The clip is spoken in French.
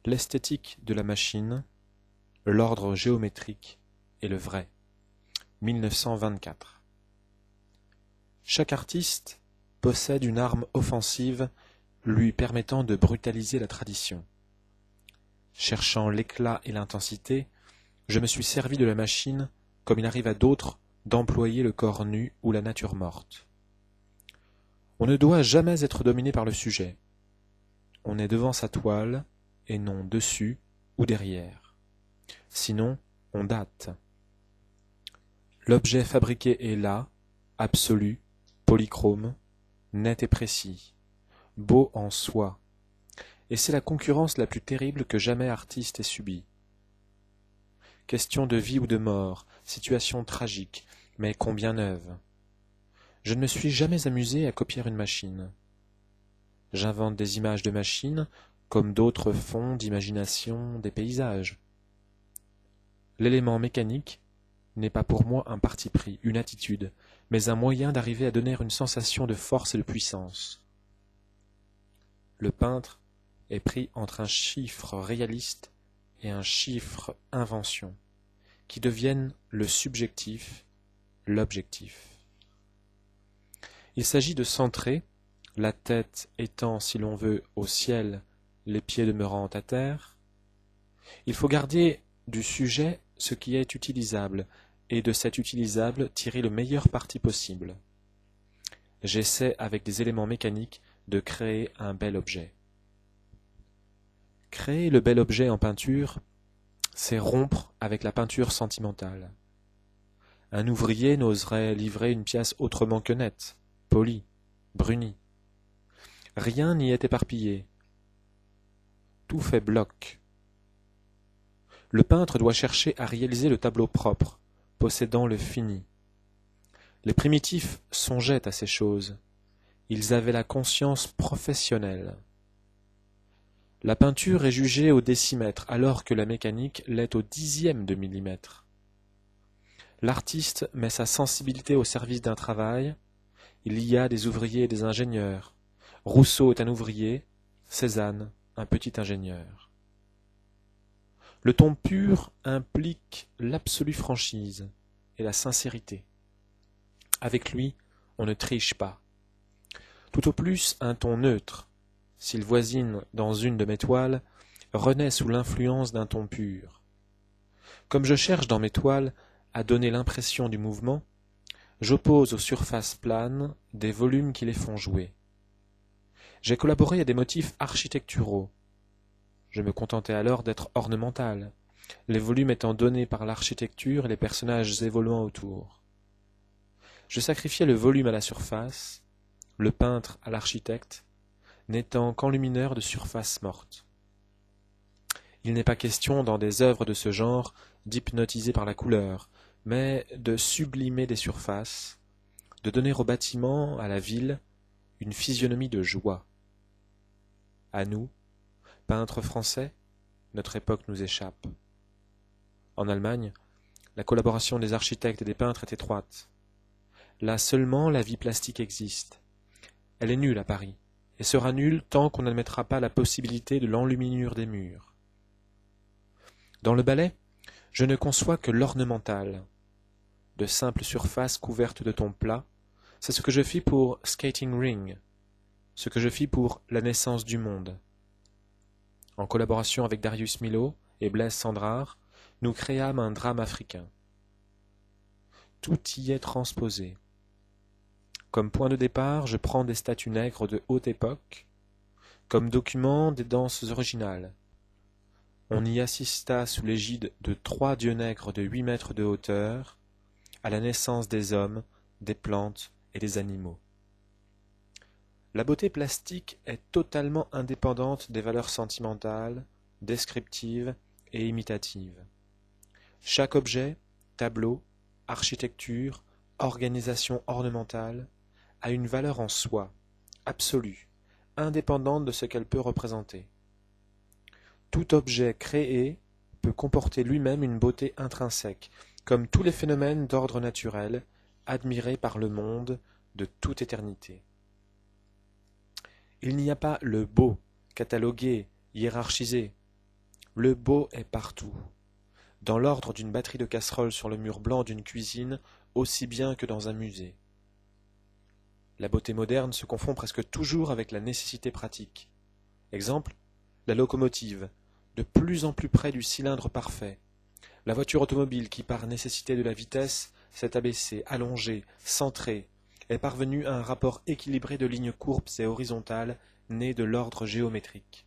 L'esthétique de la machine, l'ordre géométrique et le vrai. 1924. Chaque artiste possède une arme offensive lui permettant de brutaliser la tradition. Cherchant l'éclat et l'intensité, je me suis servi de la machine, comme il arrive à d'autres, d'employer le corps nu ou la nature morte. On ne doit jamais être dominé par le sujet. On est devant sa toile, et non dessus ou derrière. Sinon, on date. L'objet fabriqué est là, absolu, polychrome, net et précis, beau en soi, et c'est la concurrence la plus terrible que jamais artiste ait subie. Question de vie ou de mort, situation tragique, mais combien neuve. Je ne me suis jamais amusé à copier une machine. J'invente des images de machines, comme d'autres font d'imagination des paysages. L'élément mécanique n'est pas pour moi un parti pris, une attitude, mais un moyen d'arriver à donner une sensation de force et de puissance. Le peintre est pris entre un chiffre réaliste et un chiffre invention, qui deviennent le subjectif, l'objectif. Il s'agit de centrer, la tête étant, si l'on veut, au ciel, les pieds demeurant à terre. Il faut garder du sujet ce qui est utilisable, et de cet utilisable tirer le meilleur parti possible. J'essaie, avec des éléments mécaniques, de créer un bel objet. Créer le bel objet en peinture, c'est rompre avec la peinture sentimentale. Un ouvrier n'oserait livrer une pièce autrement que nette, polie, brunie. Rien n'y est éparpillé. Tout fait bloc. Le peintre doit chercher à réaliser le tableau propre, possédant le fini. Les primitifs songeaient à ces choses. Ils avaient la conscience professionnelle. La peinture est jugée au décimètre, alors que la mécanique l'est au dixième de millimètre. L'artiste met sa sensibilité au service d'un travail. Il y a des ouvriers et des ingénieurs. Rousseau est un ouvrier, Cézanne un petit ingénieur. Le ton pur implique l'absolue franchise et la sincérité. Avec lui, on ne triche pas. Tout au plus, un ton neutre, s'il voisine dans une de mes toiles, renaît sous l'influence d'un ton pur. Comme je cherche dans mes toiles à donner l'impression du mouvement, j'oppose aux surfaces planes des volumes qui les font jouer. J'ai collaboré à des motifs architecturaux. Je me contentais alors d'être ornemental, les volumes étant donnés par l'architecture et les personnages évoluant autour. Je sacrifiais le volume à la surface, le peintre à l'architecte, n'étant qu'enlumineur de surfaces mortes. Il n'est pas question, dans des œuvres de ce genre, d'hypnotiser par la couleur, mais de sublimer des surfaces, de donner au bâtiment, à la ville, une physionomie de joie. À nous, peintres français, notre époque nous échappe. En Allemagne, la collaboration des architectes et des peintres est étroite. Là seulement la vie plastique existe. Elle est nulle à Paris, et sera nulle tant qu'on n'admettra pas la possibilité de l'enluminure des murs. Dans le ballet, je ne conçois que l'ornemental. De simples surfaces couvertes de tons plats, c'est ce que je fis pour Skating Ring, ce que je fis pour La naissance du monde. En collaboration avec Darius Milhaud et Blaise Cendrars, nous créâmes un drame africain. Tout y est transposé. Comme point de départ, je prends des statues nègres de haute époque, comme document des danses originales. On y assista sous l'égide de 3 dieux nègres de 8 mètres de hauteur, à la naissance des hommes, des plantes et des animaux. La beauté plastique est totalement indépendante des valeurs sentimentales, descriptives et imitatives. Chaque objet, tableau, architecture, organisation ornementale, a une valeur en soi, absolue, indépendante de ce qu'elle peut représenter. Tout objet créé peut comporter lui-même une beauté intrinsèque, comme tous les phénomènes d'ordre naturel, admirés par le monde de toute éternité. Il n'y a pas le beau, catalogué, hiérarchisé. Le beau est partout, dans l'ordre d'une batterie de casseroles sur le mur blanc d'une cuisine, aussi bien que dans un musée. La beauté moderne se confond presque toujours avec la nécessité pratique. Exemple, la locomotive, de plus en plus près du cylindre parfait. La voiture automobile qui, par nécessité de la vitesse, s'est abaissée, allongée, centrée, est parvenue à un rapport équilibré de lignes courbes et horizontales nées de l'ordre géométrique.